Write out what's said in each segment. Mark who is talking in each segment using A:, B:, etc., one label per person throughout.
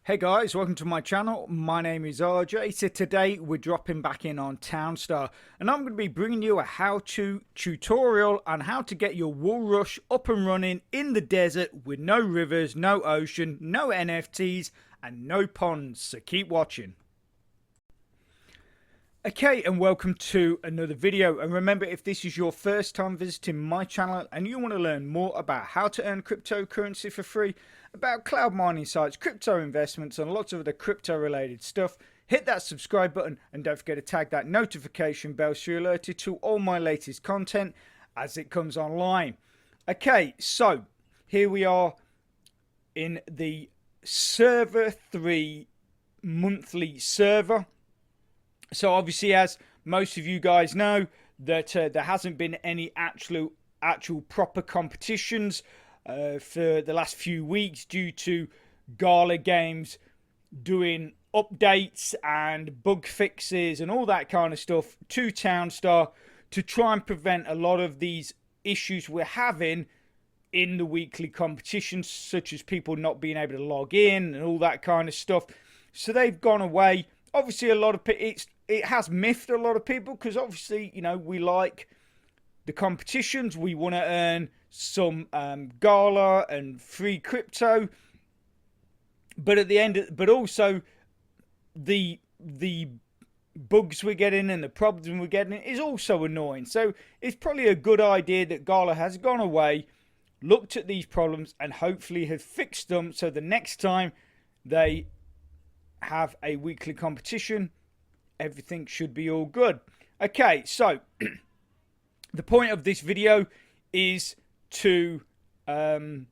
A: Hey guys, welcome to my channel. My name is RJ. So today we're dropping back in on Townstar and I'm going to be bringing you a how-to tutorial on how to get your wool rush up and running in the desert with no rivers, no ocean, no NFTs and no ponds. So keep watching. Okay, and welcome to another video. And remember, if this is your first time visiting my channel and you want to learn more about how to earn cryptocurrency for free, about cloud mining sites, crypto investments and lots of other crypto related stuff, hit that subscribe button and don't forget to tag that notification bell so you're alerted to all my latest content as it comes online. Okay, so here we are in the server 3 monthly server. So obviously, as most of you guys know, that there hasn't been any actual proper competitions for the last few weeks due to Gala Games doing updates and bug fixes and all that kind of stuff to Townstar to try and prevent a lot of these issues we're having in the weekly competitions, such as people not being able to log in and all that kind of stuff. So they've gone away. Obviously, a lot of it has miffed a lot of people because obviously, you know, we like the competitions. We want to earn some Gala and free crypto, but at the end, but also the bugs we're getting and the problems we're getting is also annoying. So it's probably a good idea that Gala has gone away, looked at these problems, and hopefully has fixed them. So the next time they have a weekly competition, everything should be all good. Okay, so the point of this video is to do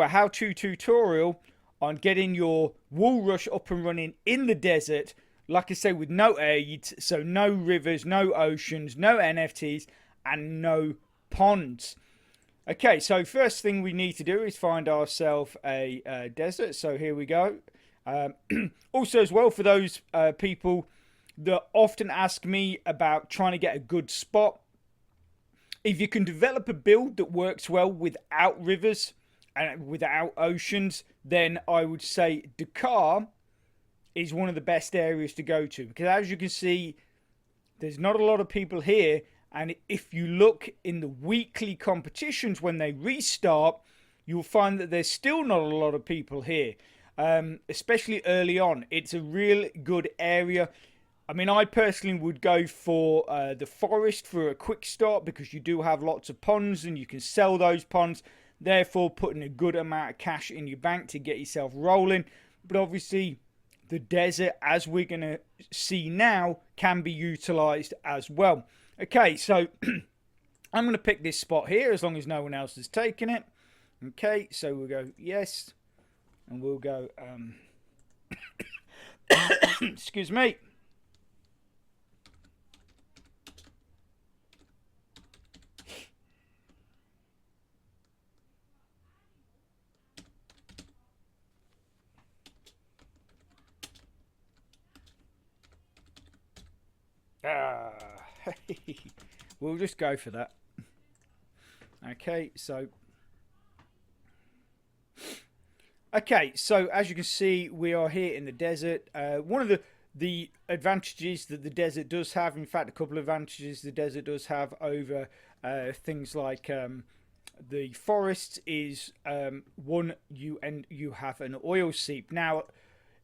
A: a how-to tutorial on getting your wool rush up and running in the desert, like I say, with no aids, so no rivers, no oceans, no NFTs and no ponds. Okay, so first thing we need to do is find ourselves a desert. So here we go. Also, as well, for those people that often ask me about trying to get a good spot, if you can develop a build that works well without rivers and without oceans, then I would say Dakar is one of the best areas to go to, because as you can see, there's not a lot of people here. And if you look in the weekly competitions when they restart, you'll find that there's still not a lot of people here. Especially early on. It's a real good area. I mean, I personally would go for the forest for a quick start, because you do have lots of ponds and you can sell those ponds, therefore putting a good amount of cash in your bank to get yourself rolling. But obviously the desert, as we're going to see now, can be utilized as well. Okay, so I'm going to pick this spot here as long as no one else has taken it. Okay, so we'll go yes. And we'll go, excuse me. We'll just go for that. Okay, so. Okay, so as you can see, we are here in the desert. One of the advantages that the desert does have, in fact, a couple of advantages the desert does have over things like the forests is one, you have an oil seep. Now,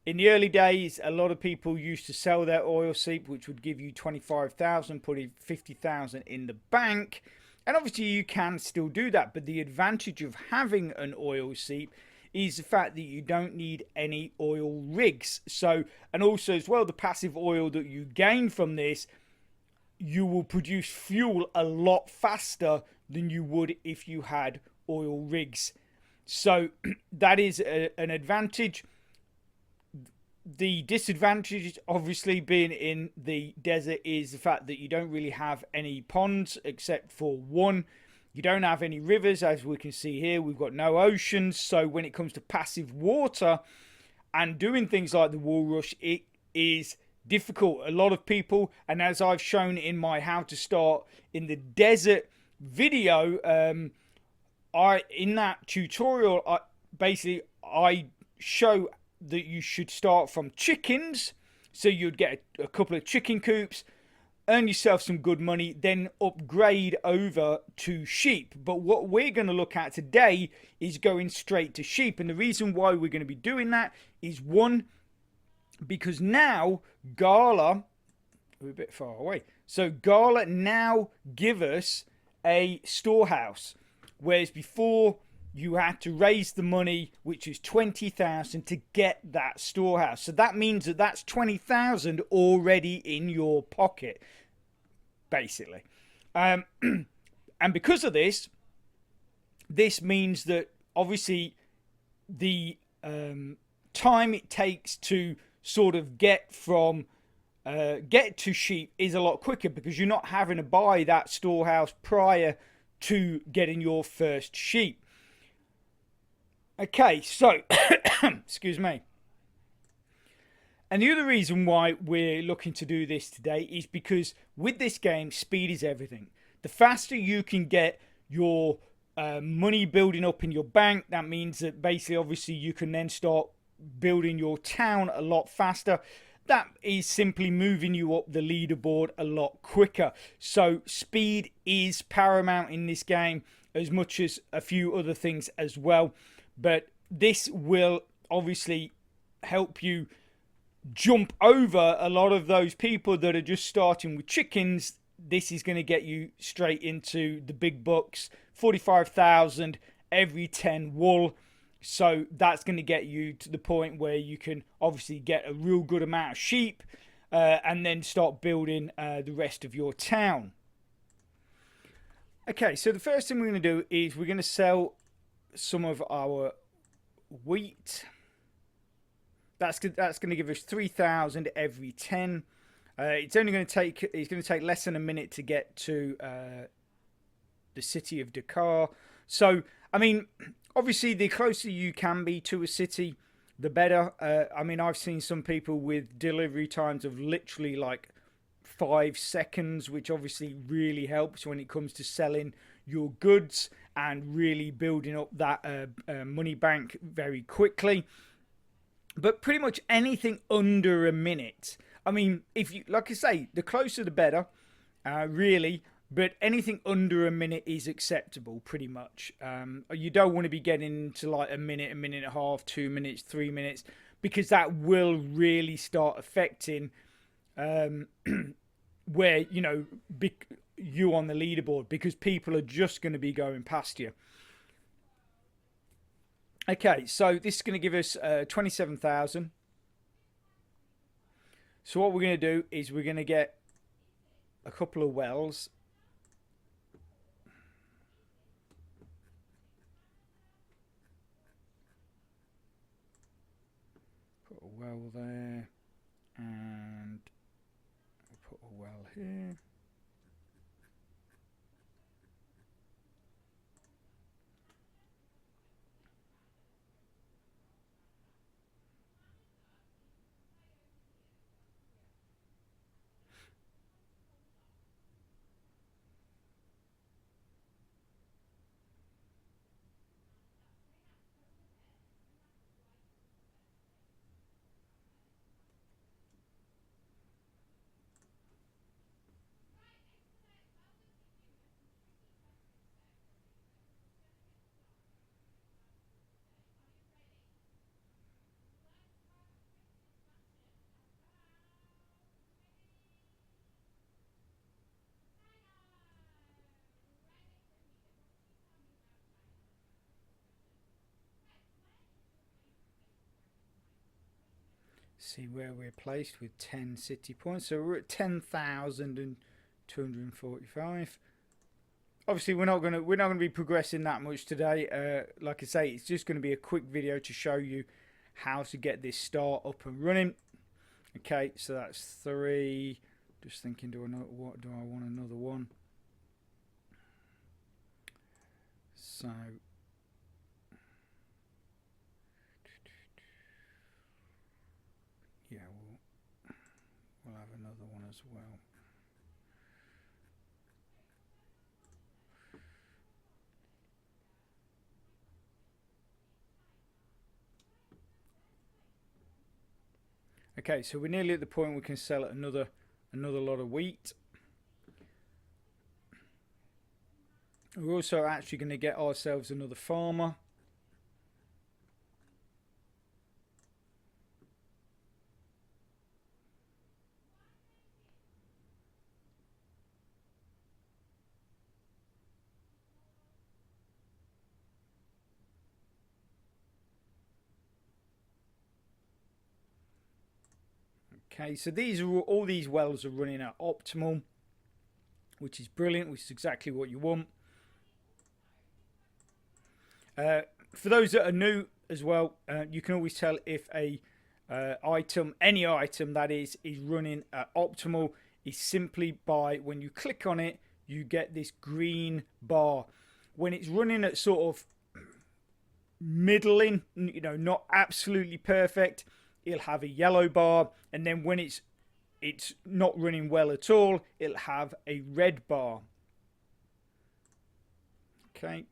A: in the early days, a lot of people used to sell their oil seep, which would give you 25,000, putting 50,000 in the bank. And obviously, you can still do that. But the advantage of having an oil seep is the fact that you don't need any oil rigs. So, and also as well, the passive oil that you gain from this, you will produce fuel a lot faster than you would if you had oil rigs. So that is an advantage. The disadvantage, obviously, being in the desert is the fact that you don't really have any ponds except for one. You don't have any rivers, as we can see here. We've got no oceans. So when it comes to passive water and doing things like the wool rush, it is difficult. A lot of people, and as I've shown in my how to start in the desert video, in that tutorial, I show that you should start from chickens. So you'd get a couple of chicken coops, earn yourself some good money, then upgrade over to sheep. But what we're going to look at today is going straight to sheep. And the reason why we're going to be doing that is, one, because now Gala, we're a bit far away. So Gala now give us a storehouse, whereas before you had to raise the money, which is 20,000 to get that storehouse. So that means that that's 20,000 already in your pocket, basically. And because of this, this means that obviously the time it takes to sort of get to sheep is a lot quicker, because you're not having to buy that storehouse prior to getting your first sheep. Okay, so excuse me. And the other reason why we're looking to do this today is because with this game, speed is everything. The faster you can get your money building up in your bank, that means that basically, obviously, you can then start building your town a lot faster. That is simply moving you up the leaderboard a lot quicker. So speed is paramount in this game, as much as a few other things as well. But this will obviously help you jump over a lot of those people that are just starting with chickens. This is going to get you straight into the big bucks, 45,000 every 10 wool. So that's going to get you to the point where you can obviously get a real good amount of sheep and then start building the rest of your town. Okay, so the first thing we're going to do is we're going to sell some of our wheat. That's going to give us 3,000 every 10. It's going to take less than a minute to get to the city of Dakar. So, I mean, obviously, the closer you can be to a city, the better. I mean, I've seen some people with delivery times of literally like 5 seconds, which obviously really helps when it comes to selling your goods and really building up that money bank very quickly. But pretty much anything under a minute. I mean, if you, like I say, the closer the better, really. But anything under a minute is acceptable, pretty much. You don't want to be getting to like a minute and a half, 2 minutes, 3 minutes, because that will really start affecting where, you know, you on the leaderboard, because people are just going to be going past you. Okay, so this is going to give us 27,000. So what we're going to do is we're going to get a couple of wells. Put a well there, and we'll put a well here. See where we're placed with 10 city points. So we're at 10,245. Obviously, we're not gonna be progressing that much today. Like I say, it's just going to be a quick video to show you how to get this start up and running. Okay, so that's 3. Just thinking, do I want another one? So yeah, we'll have another one as well. Okay, so we're nearly at the point we can sell another lot of wheat. We're also actually going to get ourselves another farmer. Okay, so these are all these wells are running at optimal, which is brilliant, which is exactly what you want. For those that are new as well, you can always tell if a any item that is running at optimal is simply by when you click on it, you get this green bar. When it's running at sort of middling, you know, not absolutely perfect, it'll have a yellow bar, and then when it's not running well at all, it'll have a red bar. Okay.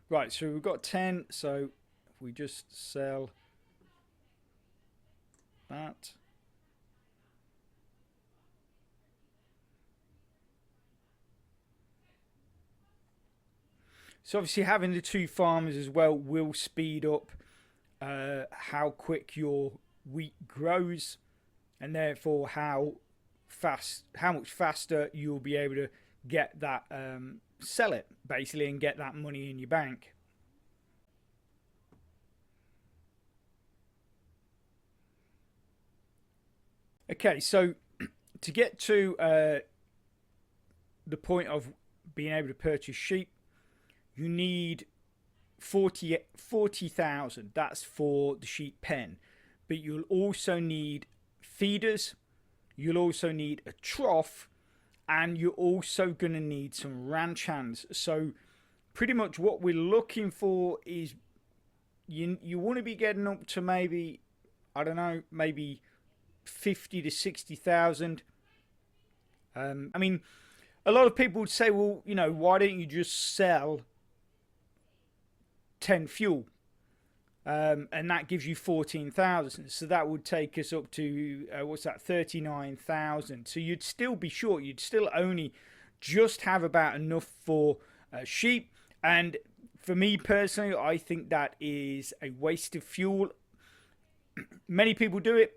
A: Right, so we've got 10, so if we just sell that. So obviously having the two farmers as well will speed up how quick your wheat grows, and therefore how much faster you'll be able to get that, sell it basically, and get that money in your bank. Okay, so to get to the point of being able to purchase sheep, you need 40,000. That's for the sheep pen, but you'll also need feeders, you'll also need a trough, and you're also going to need some ranch hands. So pretty much what we're looking for is you want to be getting up to maybe, I don't know, maybe 50 to 60,000. I mean, a lot of people would say, well, you know, why don't you just sell 10 fuel? And that gives you 14,000. So that would take us up to, what's that, 39,000. So you'd still be short. You'd still only just have about enough for sheep. And for me personally, I think that is a waste of fuel. Many people do it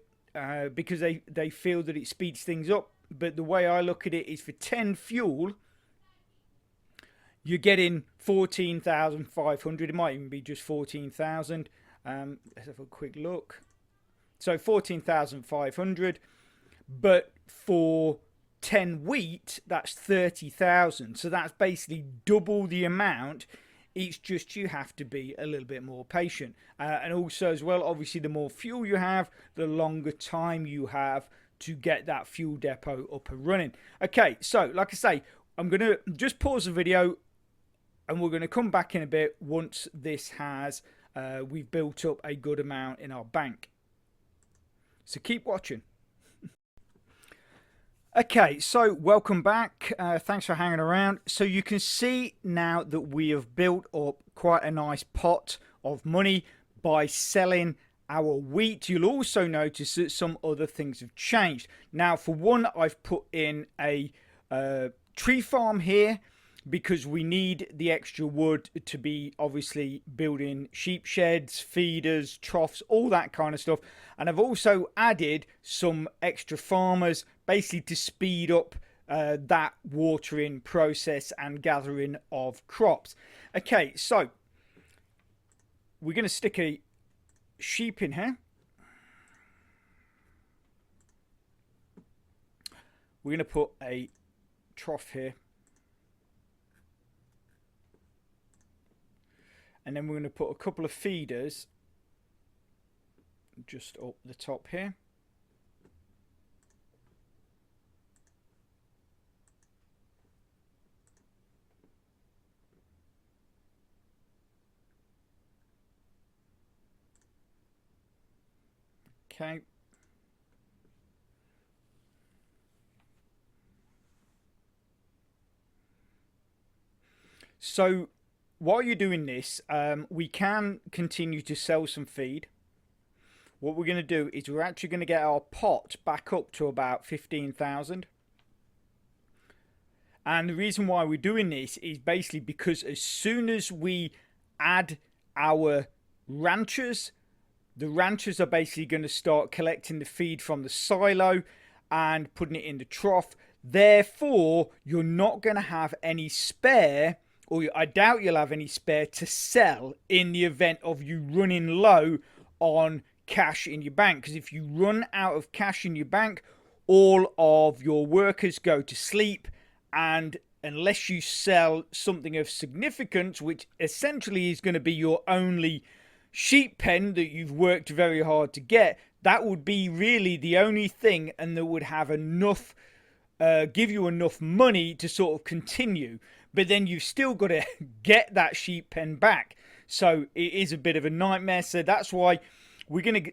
A: because they feel that it speeds things up. But the way I look at it is for 10 fuel, you're getting 14,500. It might even be just 14,000. Let's have a quick look. So 14,500. But for 10 wheat, that's 30,000. So that's basically double the amount. It's just you have to be a little bit more patient. And also as well, obviously, the more fuel you have, the longer time you have to get that fuel depot up and running. Okay, so like I say, I'm going to just pause the video and we're going to come back in a bit once this has, we've built up a good amount in our bank. So keep watching. Okay, so welcome back. Thanks for hanging around. So you can see now that we have built up quite a nice pot of money by selling our wheat. You'll also notice that some other things have changed. Now, for one, I've put in a tree farm here because we need the extra wood to be obviously building sheep sheds, feeders, troughs, all that kind of stuff. And I've also added some extra farmers basically to speed up that watering process and gathering of crops. Okay, so we're going to stick a sheep in here. We're going to put a trough here. And then we're going to put a couple of feeders just up the top here. Okay. So while you're doing this, we can continue to sell some feed. what we're going to do is we're actually going to get our pot back up to about 15,000. And the reason why we're doing this is basically because as soon as we add our ranchers, the ranchers are basically going to start collecting the feed from the silo and putting it in the trough. Therefore, you're not going to have any spare, or I doubt you'll have any spare to sell in the event of you running low on cash in your bank. Because if you run out of cash in your bank, all of your workers go to sleep, and unless you sell something of significance, which essentially is going to be your only sheep pen that you've worked very hard to get, that would be really the only thing, and that would have enough, give you enough money to sort of continue. But then you've still got to get that sheep pen back. So it is a bit of a nightmare. So that's why we're going to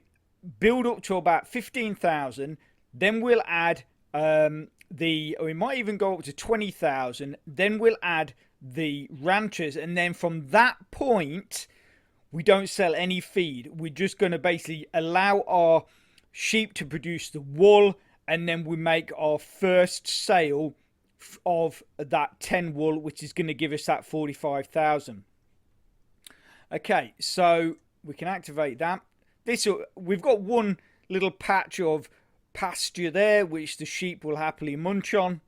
A: build up to about 15,000. Then we'll add we might even go up to 20,000. Then we'll add the ranchers, and then from that point we don't sell any feed. We're just going to basically allow our sheep to produce the wool, and then we make our first sale of that 10 wool, which is going to give us that 45,000. Okay, so we can activate that. We've got one little patch of pasture there which the sheep will happily munch on.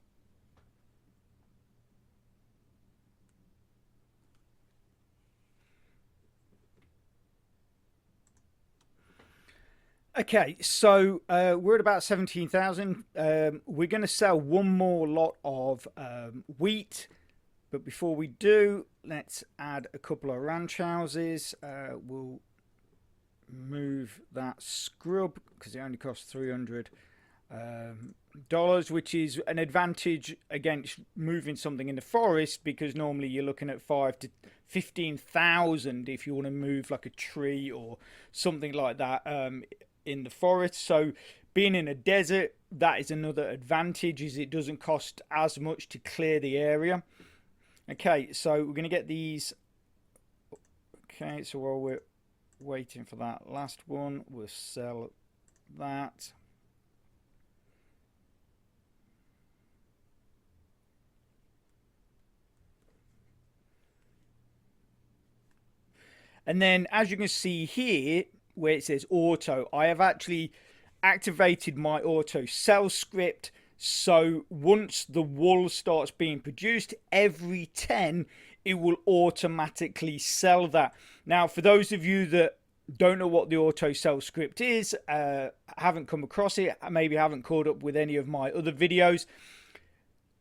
A: Okay, so we're at about 17,000. We're going to sell one more lot of wheat, but before we do, let's add a couple of ranch houses. We'll move that scrub because it only costs $300, which is an advantage against moving something in the forest, because normally you're looking at 5,000 to 15,000 if you want to move like a tree or something like that in the forest. So being in a desert, that is another advantage, is it doesn't cost as much to clear the area. Okay, so we're going to get these. Okay, so while we're waiting for that last one, we'll sell that. And then as you can see here where it says auto, I have actually activated my auto sell script. So once the wool starts being produced, every 10 it will automatically sell that. Now, for those of you that don't know what the auto sell script is, haven't come across it, maybe haven't caught up with any of my other videos,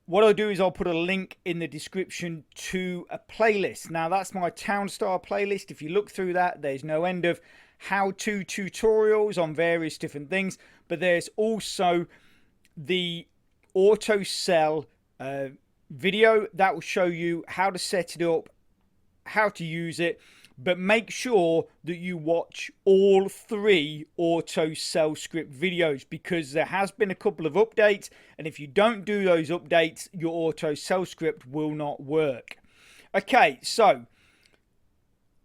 A: what I'll do is I'll put a link in the description to a playlist. Now, that's my Townstar playlist. If you look through that, there's no end of how-to tutorials on various different things, but there's also the auto sell video that will show you how to set it up, how to use it. But make sure that you watch all 3 auto sell script videos, because there has been a couple of updates, and if you don't do those updates, your auto sell script will not work. Okay, so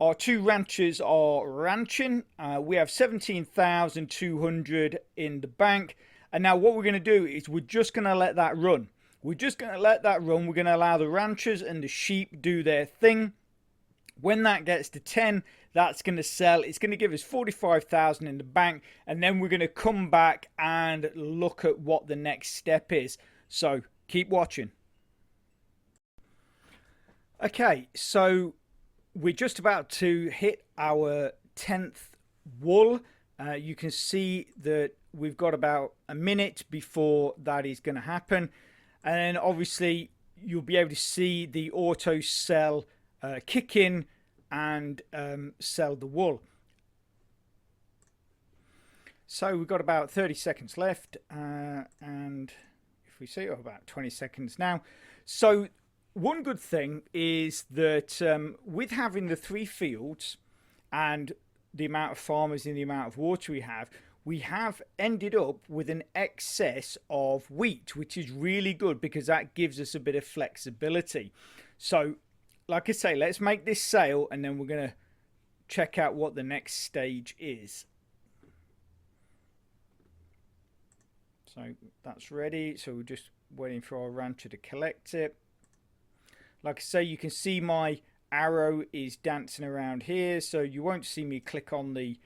A: our 2 ranchers are ranching. We have 17,200 in the bank. And now what we're going to do is we're just going to let that run. We're just going to let that run. We're going to allow the ranchers and the sheep do their thing. When that gets to 10, that's going to sell. It's going to give us 45,000 in the bank. And then we're going to come back and look at what the next step is. So keep watching. Okay, so we're just about to hit our 10th wool. You can see that we've got about a minute before that is going to happen. And then obviously you'll be able to see the auto sell kick in and sell the wool. So we've got about 30 seconds left, and if we see, about 20 seconds now. So one good thing is that with having the 3 fields and the amount of farmers and the amount of water we have ended up with an excess of wheat, which is really good because that gives us a bit of flexibility. So like I say, let's make this sale and then we're going to check out what the next stage is. So that's ready. So we're just waiting for our rancher to collect it. Like I say, you can see my arrow is dancing around here, so you won't see me click on the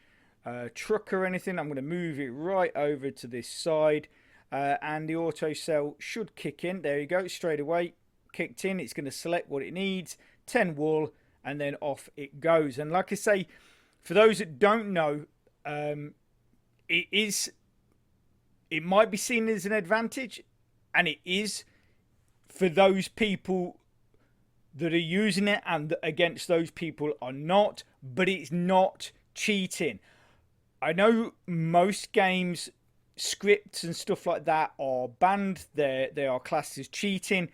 A: truck or anything. I'm going to move it right over to this side, and the auto sell should kick in. There you go, straight away kicked in. It's going to select what it needs, 10 wool, and then off it goes. And like I say, for those that don't know, it might be seen as an advantage, and it is for those people that are using it, and against those people are not, but it's not cheating. I know most games, scripts and stuff like that are banned. They are classed as cheating.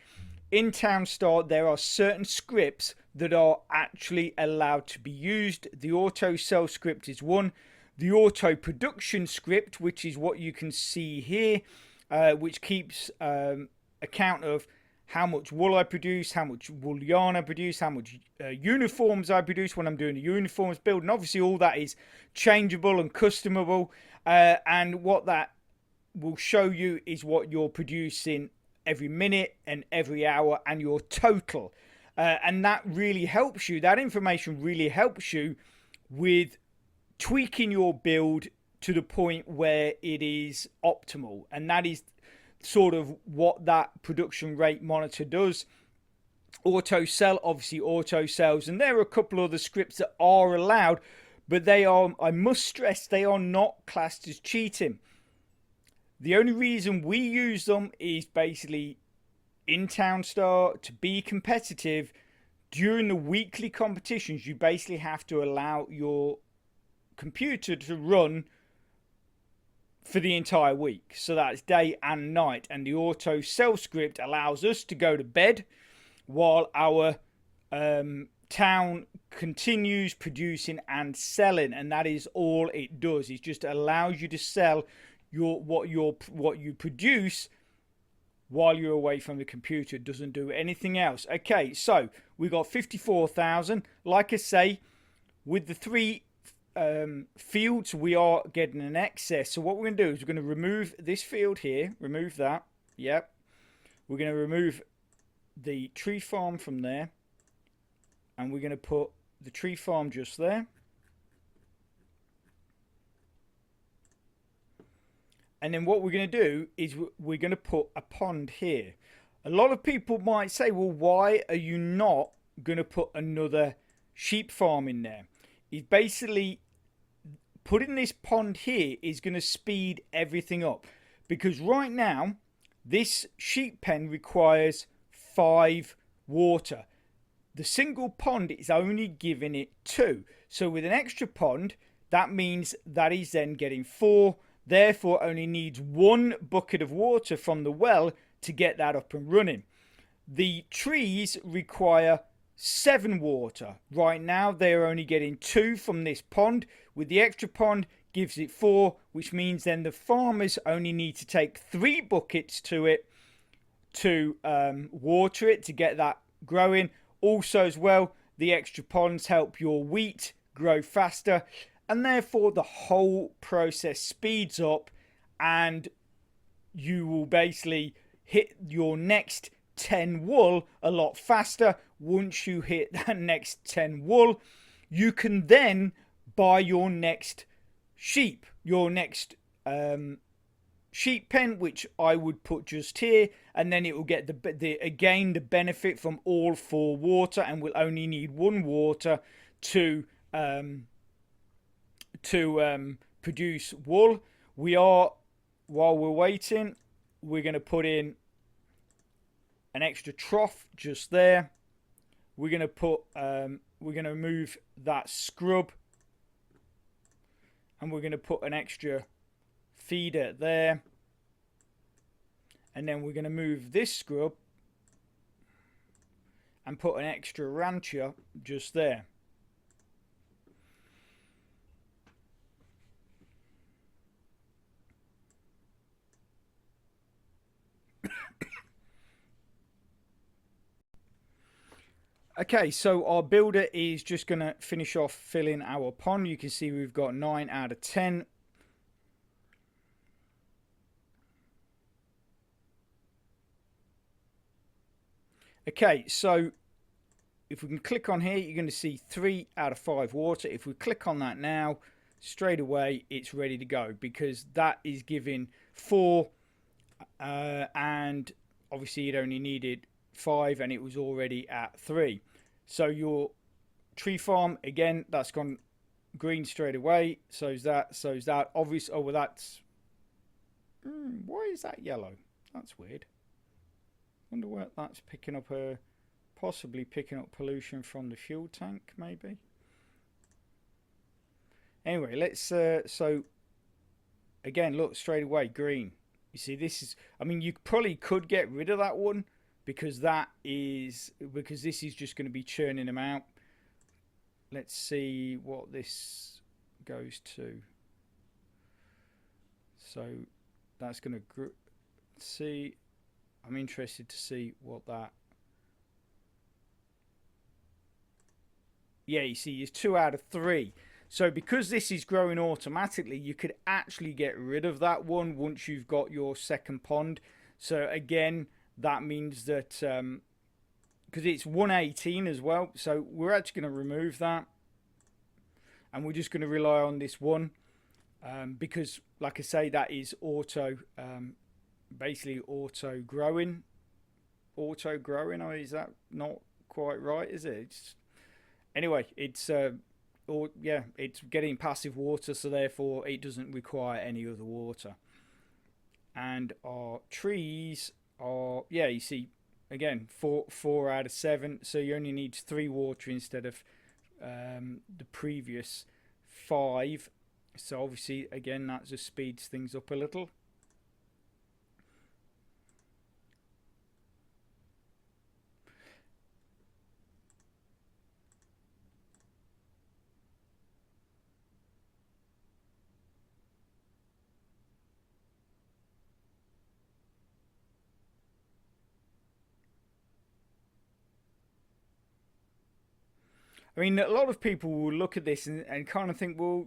A: In Townstar, there are certain scripts that are actually allowed to be used. The auto sell script is one. The auto production script, which is what you can see here, which keeps account of how much wool I produce, how much wool yarn I produce, how much uniforms I produce when I'm doing a uniforms build. And obviously all that is changeable and customable. And what that will show you is what you're producing every minute and every hour and your total. And that really helps you. That information really helps you with tweaking your build to the point where it is optimal. And that is sort of what that production rate monitor does. Auto sell obviously auto sells, and there are a couple other scripts that are allowed, but they are, I must stress, they are not classed as cheating. The only reason we use them is basically in Townstar to be competitive. During the weekly competitions, you basically have to allow your computer to run for the entire week, so that's day and night, and the auto sell script allows us to go to bed while our town continues producing and selling, and that is all it does. It just allows you to sell what you produce while you're away from the computer. It doesn't do anything else. Okay, so we got 54,000. Like I say, with the three fields, we are getting an excess. So what we're going to do is we're going to remove this field here, remove that. Yep. We're going to remove the tree farm from there, and we're going to put the tree farm just there. And then what we're going to do is we're going to put a pond here. A lot of people might say, well, why are you not going to put another sheep farm in there? It's basically putting this pond here is going to speed everything up, because right now this sheep pen requires 5 water. The single pond is only giving it 2. So with an extra pond, that means that is then getting 4. Therefore only needs 1 bucket of water from the well to get that up and running. The trees require 7 water. Right now they are only getting 2 from this pond. With the extra pond gives it 4, which means then the farmers only need to take 3 buckets to it to water it to get that growing. Also as well, the extra ponds help your wheat grow faster, and therefore the whole process speeds up, and you will basically hit your next 10 wool a lot faster. Once you hit that next 10 wool, you can then buy your next sheep, your next sheep pen, which I would put just here, and then it will get the benefit from all 4 water, and will only need 1 water to produce wool. While we're waiting, we're going to put in an extra trough just there. We're going to put we're going to move that scrub, and we're going to put an extra feeder there, and then we're going to move this scrub and put an extra rancher just there. Okay, so our builder is just going to finish off filling our pond. You can see we've got 9 out of 10. Okay, so if we can click on here, you're going to see 3 out of 5 water. If we click on that now, straight away it's ready to go, because that is giving 4, and obviously it only needed 5 and it was already at 3. So your tree farm, again, that's gone green straight away. So's that. Obvious. Oh, well, that's. Why is that yellow? That's weird. Wonder what that's picking up. Possibly picking up pollution from the fuel tank, maybe. Anyway, let's. So again, look straight away, green. You see, this is. I mean, you probably could get rid of that one, because this is just going to be churning them out. Let's see what this goes to. So that's going to see. I'm interested to see what that. Yeah, you see, it's 2 out of 3. So because this is growing automatically, you could actually get rid of that one once you've got your second pond. So again, that means that because it's 118 as well, so we're actually going to remove that, and we're just going to rely on this one, because, like I say, that is auto, basically auto growing. Auto growing. I mean, is that not quite right? Is it? Anyway, it's it's getting passive water, so therefore it doesn't require any other water. And our trees are, yeah, you see, again, 4 out of 7, so you only need 3 water instead of the previous 5. So obviously, again, that just speeds things up a little. I mean, a lot of people will look at this and kind of think, well,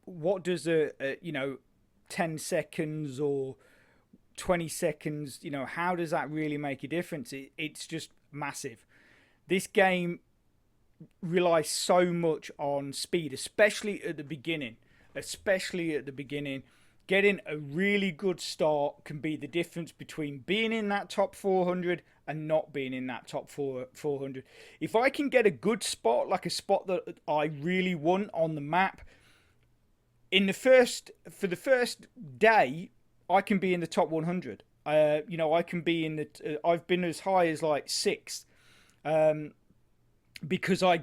A: what does a 10 seconds or 20 seconds, how does that really make a difference? It's just massive. This game relies so much on speed, especially at the beginning. Getting a really good start can be the difference between being in that top 400 and not being in that top 400. If I can get a good spot, like a spot that I really want on the map, for the first day, I can be in the top 100. I can be in the. I've been as high as like 6th, because I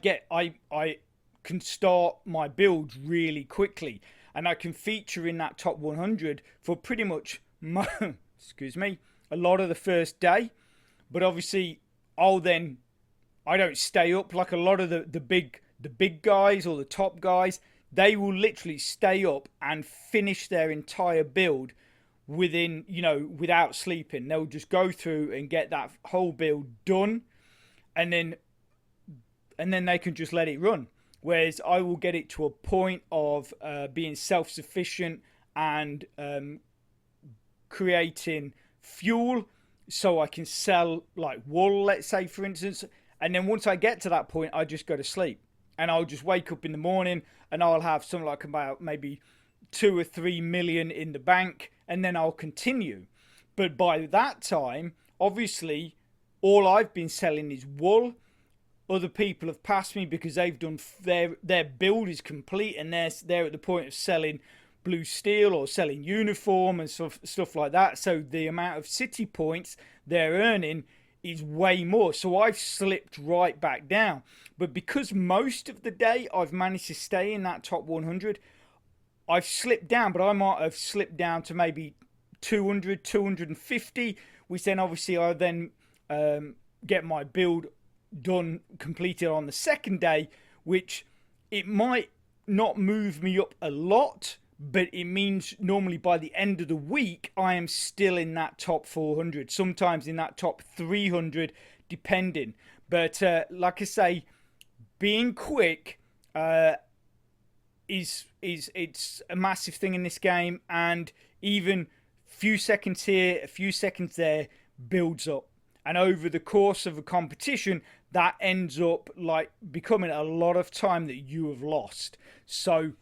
A: can start my build really quickly, and I can feature in that top 100 for pretty much excuse me, a lot of the first day. But obviously, I don't stay up like a lot of the big guys or the top guys. They will literally stay up and finish their entire build without sleeping. They'll just go through and get that whole build done, and then they can just let it run. Whereas I will get it to a point of being self-sufficient and creating fuel, so I can sell like wool, let's say, for instance. And then once I get to that point, I just go to sleep, and I'll just wake up in the morning and I'll have something like about maybe 2 or 3 million in the bank, and then I'll continue. But by that time, obviously, all I've been selling is wool. Other people have passed me because they've done their build is complete, and they're at the point of selling blue steel or selling uniform and stuff like that. So the amount of city points they're earning is way more. So I've slipped right back down. But because most of the day I've managed to stay in that top 100, I've slipped down, but I might have slipped down to maybe 200, 250, which then obviously I then get my build done, completed on the second day, which it might not move me up a lot, but it means normally by the end of the week I am still in that top 400, sometimes in that top 300 depending. But like I say, being quick is it's a massive thing in this game, and even few seconds here, a few seconds there builds up. and over the course of a competition, that ends up like becoming a lot of time that you have lost. So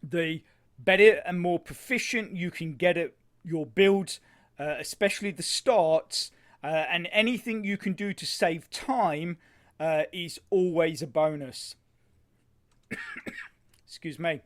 A: the better and more proficient you can get at your builds, especially the starts, and anything you can do to save time is always a bonus. Excuse me.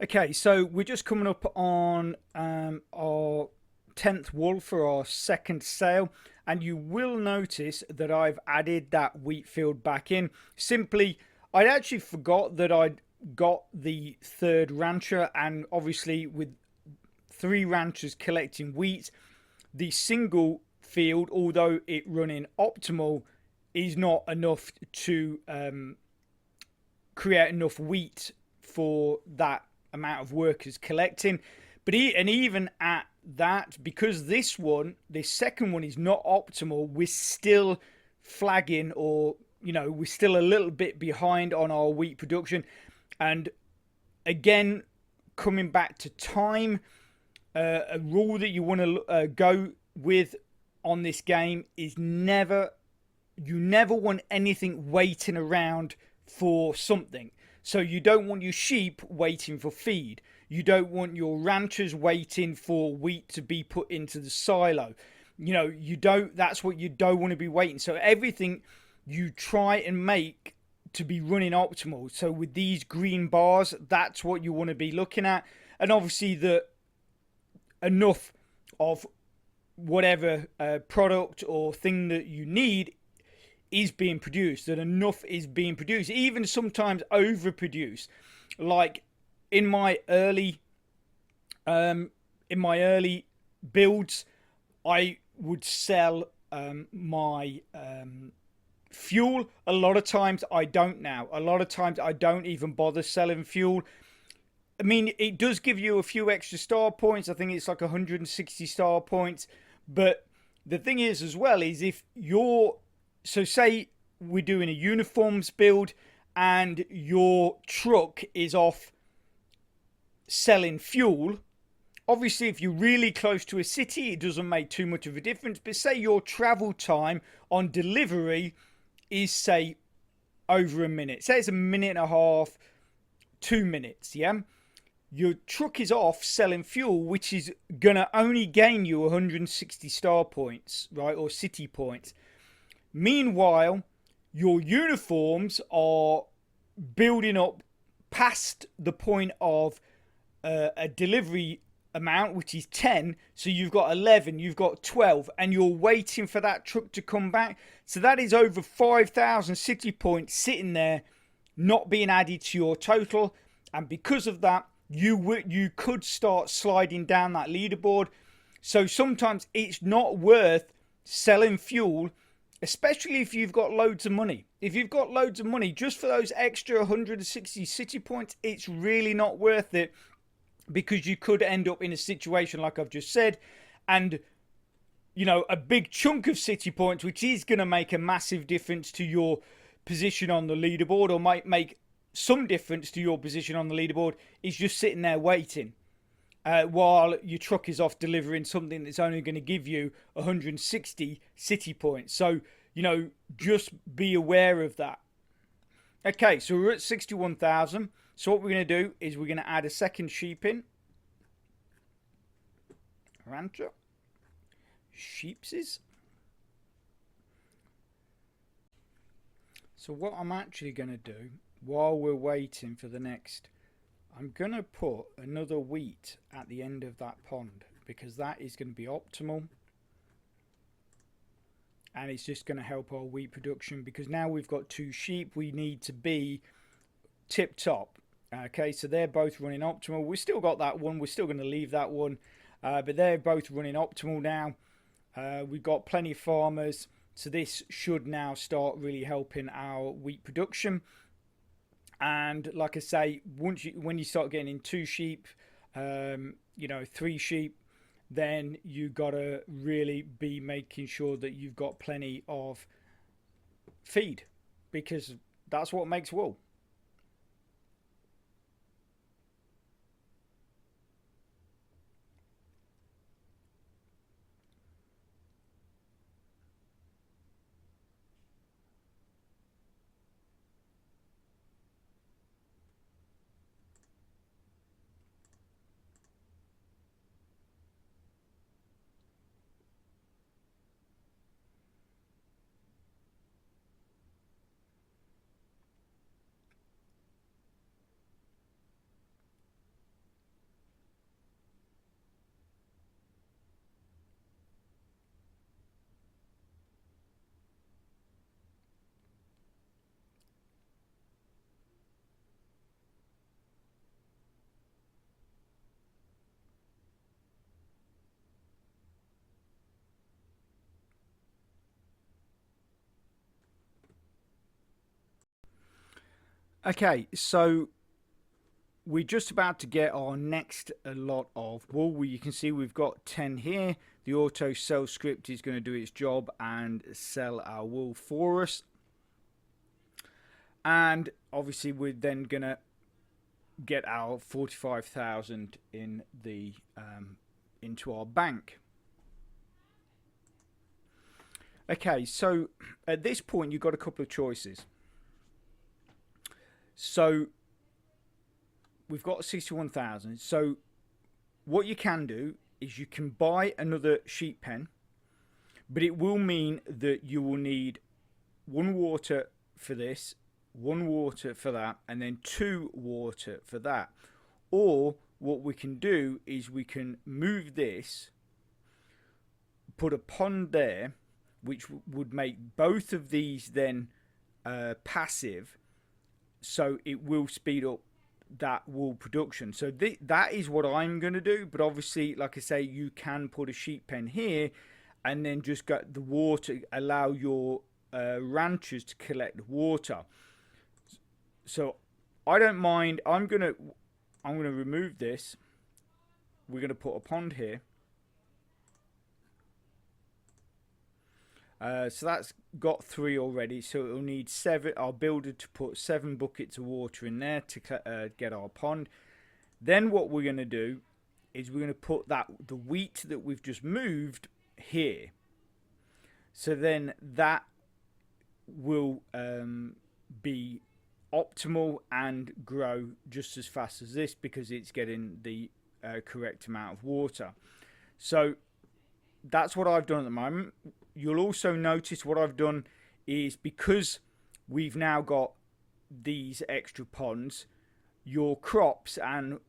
A: Okay, so we're just coming up on our 10th wool for our second sale, and you will notice that I've added that wheat field back in. Simply, I actually forgot that I'd got the third rancher, and obviously with 3 ranchers collecting wheat, the single field, although it running optimal, is not enough to create enough wheat for that amount of workers collecting. But even at that, because this second one is not optimal, we're still flagging, or we're still a little bit behind on our wheat production. And again, coming back to time, a rule that you want to go with on this game is you never want anything waiting around for something. So you don't want your sheep waiting for feed. You don't want your ranchers waiting for wheat to be put into the silo. That's what you don't want to be waiting. So everything you try and make to be running optimal. So with these green bars, that's what you want to be looking at. And obviously enough of whatever product or thing that you need is being produced, that enough is being produced, even sometimes overproduced. Like in my early builds, I would sell my fuel. A lot of times I don't now. A lot of times I don't even bother selling fuel. I mean, it does give you a few extra star points. I think it's like 160 star points. But the thing is as well is so say we're doing a uniforms build and your truck is off selling fuel. Obviously, if you're really close to a city, it doesn't make too much of a difference. But say your travel time on delivery is, say, over a minute. Say it's a minute and a half, 2 minutes, yeah? Your truck is off selling fuel, which is going to only gain you 160 star points, right? Or city points. Meanwhile, your uniforms are building up past the point of a delivery amount, which is 10. So you've got 11, you've got 12, and you're waiting for that truck to come back. So that is over 5,000 city points sitting there, not being added to your total. And because of that, you could start sliding down that leaderboard. So sometimes it's not worth selling fuel, especially if you've got loads of money. If you've got loads of money, just for those extra 160 city points, it's really not worth it, because you could end up in a situation like I've just said, and a big chunk of city points, which is going to make a massive difference to your position on the leaderboard, or might make some difference to your position on the leaderboard, is just sitting there waiting while your truck is off delivering something that's only going to give you 160 city points. So, just be aware of that. Okay, so we're at 61,000. So what we're going to do is we're going to add a second sheep in. Rancher. Sheepses. So what I'm actually going to do while we're waiting for the next, I'm going to put another wheat at the end of that pond, because that is going to be optimal. And it's just going to help our wheat production, because now we've got 2 sheep, we need to be tip top. Okay, so they're both running optimal. We've still got that one, we're still going to leave that one, but they're both running optimal now. We've got plenty of farmers, so this should now start really helping our wheat production. And like I say, when you start getting in 2 sheep, 3 sheep, then you gotta really be making sure that you've got plenty of feed, because that's what makes wool. Okay, so we're just about to get our next lot of wool. You can see we've got 10 here. The auto sell script is going to do its job and sell our wool for us. And obviously we're then going to get our 45,000 in the into our bank. Okay, so at this point you've got a couple of choices. So we've got 61,000. So what you can do is you can buy another sheep pen, but it will mean that you will need 1 water for this, 1 water for that, and then 2 water for that. Or what we can do is we can move this, put a pond there, which would make both of these then passive, so it will speed up that wool production. So that is what I'm going to do. But obviously, like I say, you can put a sheep pen here and then just get the water, allow your ranchers to collect water. So I don't mind. I'm gonna remove this. We're gonna put a pond here. So that's got 3 already, so it'll need 7. Our builder to put 7 buckets of water in there to get our pond. Then what we're going to do is we're going to put the wheat that we've just moved here. So then that will be optimal and grow just as fast as this because it's getting the correct amount of water. So that's what I've done at the moment. You'll also notice what I've done is because we've now got these extra ponds, your crops and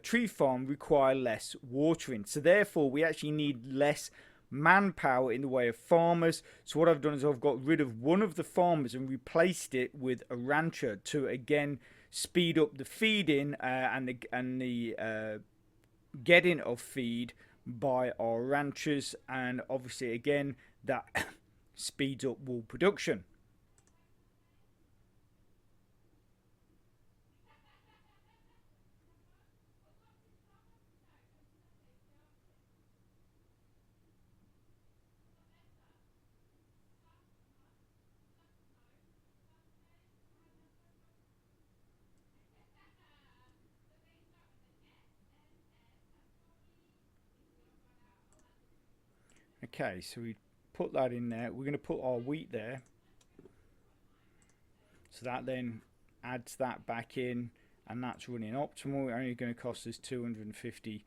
A: tree farm require less watering. So therefore we actually need less manpower in the way of farmers. So what I've done is I've got rid of one of the farmers and replaced it with a rancher to again speed up the feeding and the getting of feed by our ranchers, and obviously again that speeds up wool production. Okay, so we put that in there. We're going to put our wheat there, so that then adds that back in, and that's running optimal. Only going to cost us $250.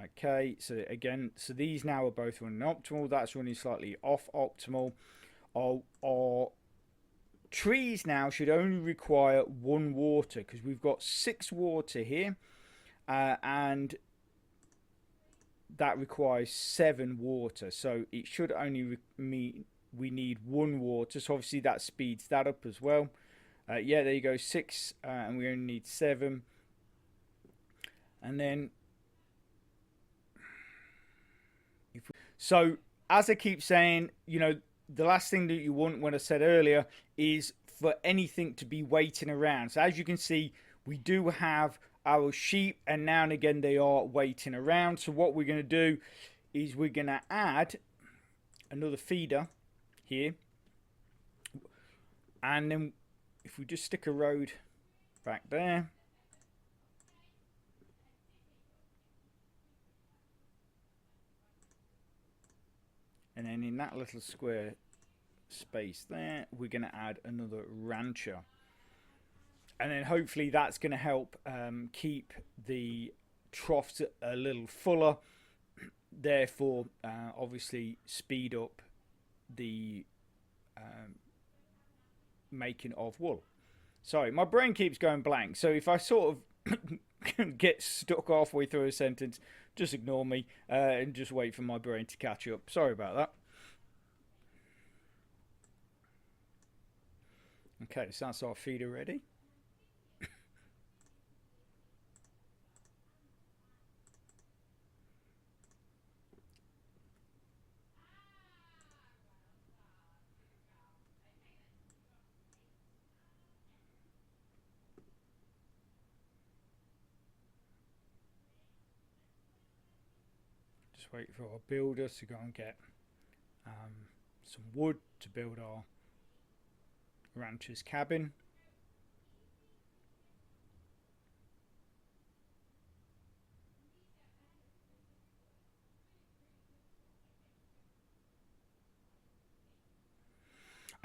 A: Okay, so again, so these now are both running optimal. That's running slightly off optimal. Our trees now should only require 1 water because we've got 6 water here, and that requires 7 water. So it should only mean we need 1 water. So obviously that speeds that up as well. Yeah, there you go, 6, and we only need 7. And then so as I keep saying, you know, the last thing that you want, when I said earlier, is for anything to be waiting around. So as you can see, we do have our sheep, and now and again they are waiting around. So what we're going to do is we're going to add another feeder here, and then if we just stick a road back there, and then in that little square space there we're going to add another rancher, and then hopefully that's going to help keep the troughs a little fuller, therefore obviously speed up the making of wool. Sorry, my brain keeps going blank, so if I sort of get stuck halfway through a sentence, just ignore me and just wait for my brain to catch up. Sorry about that. Okay, so that's our feeder ready. wait for our builder to go and get some wood to build our rancher's cabin.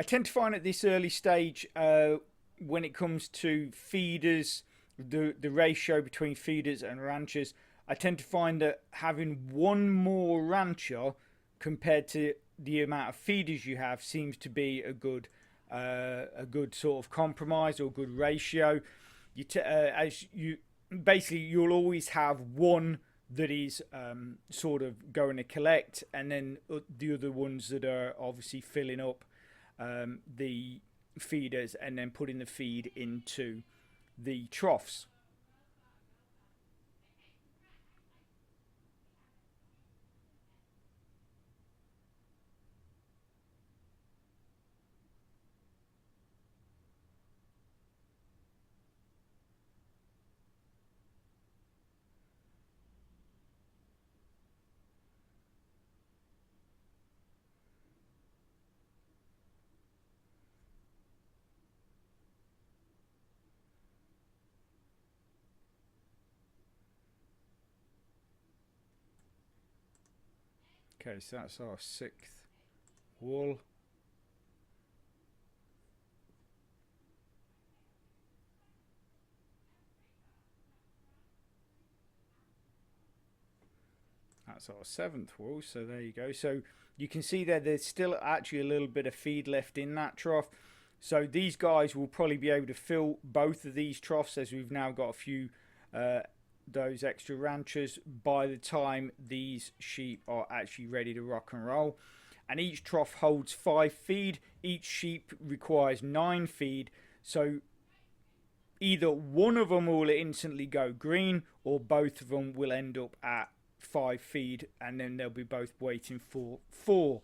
A: I tend to find at this early stage, when it comes to feeders, the ratio between feeders and ranchers, I tend to find that having one more rancher compared to the amount of feeders you have seems to be a good sort of compromise or good ratio. As you basically, you'll always have one that is sort of going to collect, and then the other ones that are obviously filling up the feeders and then putting the feed into the troughs. Okay, so that's our sixth wall. That's our seventh wall, so there you go. So you can see there, there's still actually a little bit of feed left in that trough. So these guys will probably be able to fill both of these troughs, as we've now got a few those extra ranchers by the time these sheep are actually ready to rock and roll. And each trough holds 5 feed. Each sheep requires 9 feed. So either one of them will instantly go green, or both of them will end up at 5 feed, and then they'll be both waiting for 4.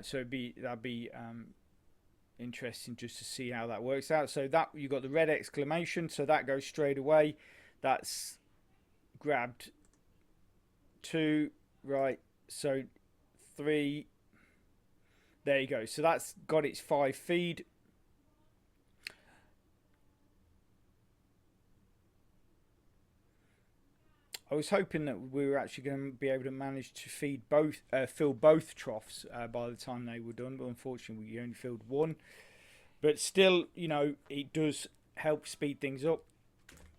A: So that'd be interesting just to see how that works out. So that you got the red exclamation, so that goes straight away. That's grabbed 2, right? So 3. There you go. So that's got its 5 feed. I was hoping that we were actually going to be able to manage to fill both troughs by the time they were done, but unfortunately we only filled one. But still, you know, it does help speed things up.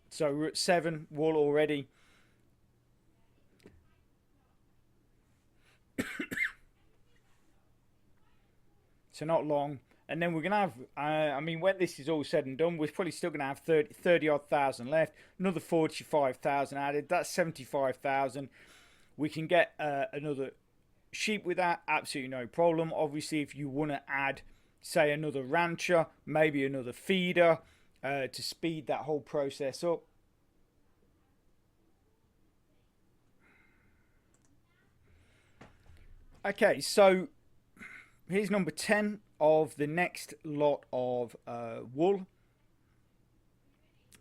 A: So we're at 7 wool already. So not long. And then we're going to have, I mean, when this is all said and done, we're probably still going to have 30 odd thousand left. Another 45,000 added. That's 75,000. We can get another sheep with that. Absolutely no problem. Obviously, if you want to add, say, another rancher, maybe another feeder to speed that whole process up. Okay, so here's number 10 of the next lot of wool.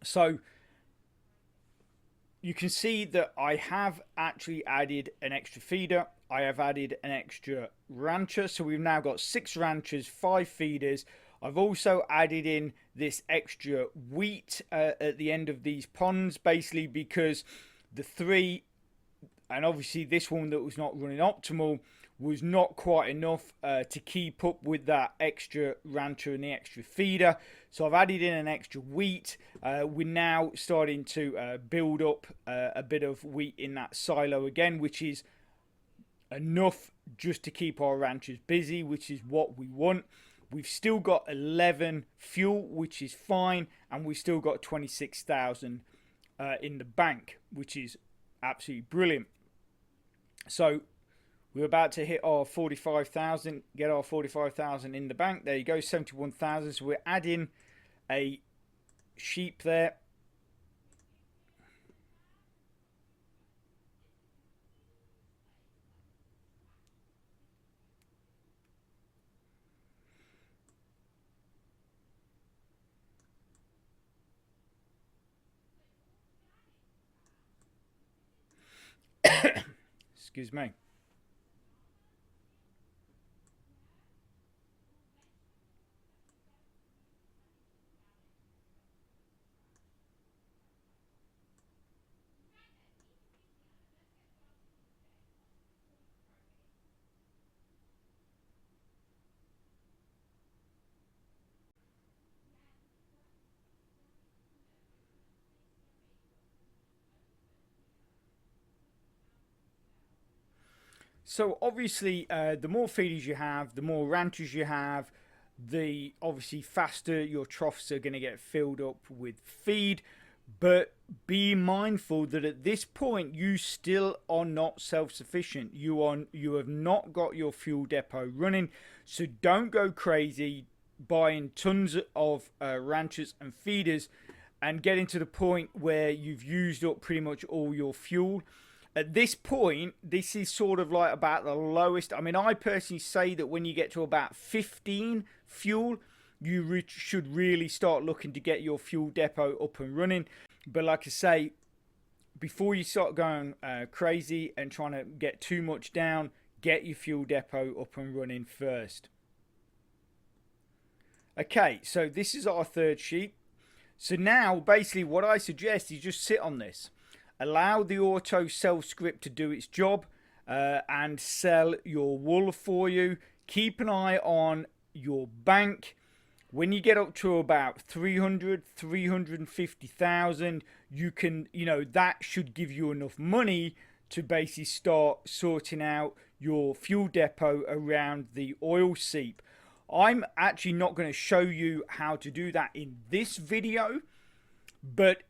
A: So you can see that I have actually added an extra feeder. I have added an extra rancher. So we've now got 6 ranchers, 5 feeders. I've also added in this extra wheat at the end of these ponds, basically because the 3, and obviously this one that was not running optimal, was not quite enough to keep up with that extra rancher and the extra feeder. So I've added in an extra wheat. We're now starting to build up a bit of wheat in that silo again, which is enough just to keep our ranchers busy, which is what we want. We've still got 11 fuel, which is fine, and we've still got 26,000 in the bank, which is absolutely brilliant. So we're about to hit our 45,000, get our 45,000 in the bank. There you go, 71,000. So we're adding a sheep there. Excuse me. So obviously, the more feeders you have, the more ranchers you have, the obviously faster your troughs are going to get filled up with feed. But be mindful that at this point you still are not self-sufficient. You have not got your fuel depot running, so don't go crazy buying tons of ranchers and feeders and getting to the point where you've used up pretty much all your fuel. At this point, this is sort of like about the lowest. I mean, I personally say that when you get to about 15 fuel, you should really start looking to get your fuel depot up and running. But like I say, before you start going crazy and trying to get too much down, get your fuel depot up and running first. Okay, so this is our third sheet. So now basically what I suggest is just sit on this. Allow the auto sell script to do its job and sell your wool for you. Keep an eye on your bank. When you get up to about 300, 350,000, you can, that should give you enough money to basically start sorting out your fuel depot around the oil seep. I'm actually not going to show you how to do that in this video, but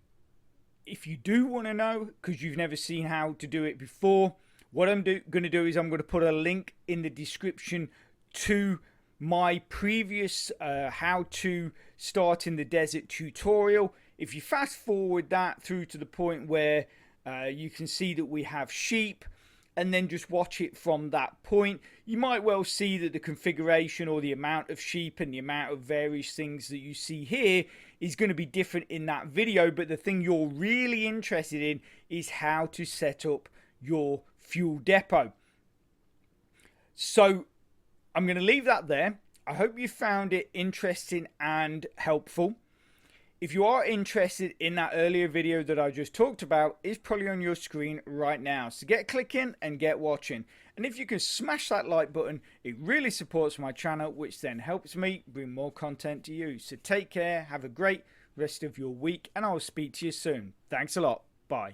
A: if you do want to know, because you've never seen how to do it before, what I'm going to do is I'm going to put a link in the description to my previous how to start in the desert tutorial. If you fast forward that through to the point where you can see that we have sheep, and then just watch it from that point, you might well see that the configuration or the amount of sheep and the amount of various things that you see here is going to be different in that video. But the thing you're really interested in is how to set up your fuel depot. So I'm going to leave that there. I hope you found it interesting and helpful. If you are interested in that earlier video that I just talked about, it's probably on your screen right now. So get clicking and get watching. And if you can smash that like button, it really supports my channel, which then helps me bring more content to you. So take care, have a great rest of your week, and I'll speak to you soon. Thanks a lot. Bye.